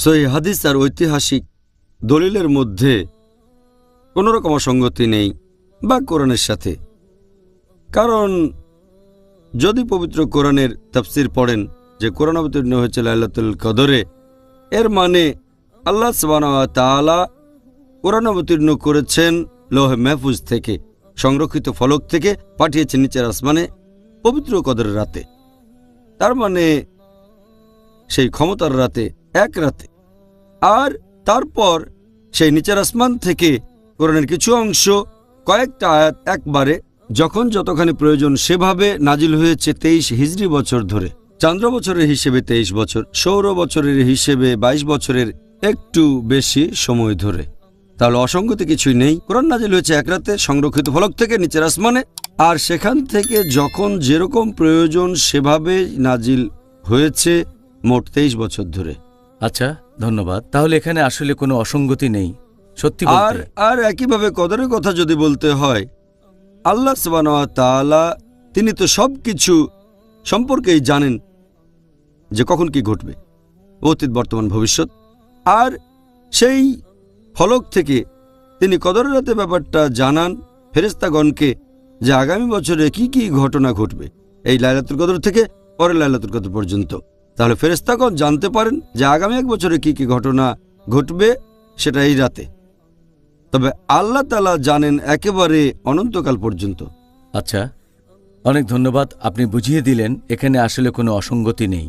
সহিহ হাদিস আর ঐতিহাসিক দলিলের মধ্যে কোনো রকম অসঙ্গতি নেই বা কোরআনের সাথে। কারণ যদি পবিত্র কোরআনের তাফসির পড়েন যে কোরআন অবতীর্ণ হয়েছে লাইলাতুল কদরে, এর মানে আল্লাহ সুবহানাহু ওয়া তাআলা কোরআন অবতীর্ণ করেছেন লৌহে মাহফুজ থেকে, সংরক্ষিত ফলক থেকে পাঠিয়েছেন নিচের আসমানে পবিত্র কদরের রাতে। তার মানে সেই ক্ষমতার রাতে, এক রাতে। আর তারপর সেই নিচের আসমান থেকে কোরআনের কিছু অংশ, কয়েকটা আয়াত একবারে যখন যতখানি প্রয়োজন সেভাবে নাজিল হয়েছে 23 হিজরি বছর ধরে। চান্দ্র বছরের হিসেবে 23 বছর, সৌর বছরের হিসেবে 22 বছরের একটু বেশি সময় ধরে। তাহলে অসঙ্গতি কিছুই নেই। কোরআন নাজিল হয়েছে এক রাতে সংরক্ষিত ফলক থেকে নিচের আসমানে, আর সেখান থেকে যখন যেরকম প্রয়োজন সেভাবে নাজিল হয়েছে মোট 23 বছর ধরে। আচ্ছা, ধন্যবাদ। তাহলে এখানে আসলে কোনো অসঙ্গতি নেই সত্যি আর বলতে। আর একইভাবে কদরের কথা যদি বলতে হয়, আল্লাহ সুবহানাহু ওয়া তাআলা তিনি তো সব কিছু সম্পর্কেই জানেন যে কখন কি ঘটবে, অতীত বর্তমান ভবিষ্যৎ। আর সেই ফলক থেকে তিনি কদরের রাতে ব্যাপারটা জানান ফেরেশতাগণকে যে আগামী বছরে কি কি ঘটনা ঘটবে এই লাইলাতুল কদর থেকে পরের লাইলাতুল কদর পর্যন্ত। তাহলে ফেরেশতাগণ জানতে পারেন যে আগামী এক বছরে কি কি ঘটনা ঘটবে সেটা এই রাতে। তবে আল্লাহ তাআলা জানেন একেবারে অনন্তকাল পর্যন্ত। আচ্ছা, অনেক ধন্যবাদ। আপনি বুঝিয়ে দিলেন এখানে আসলে কোনো অসঙ্গতি নেই।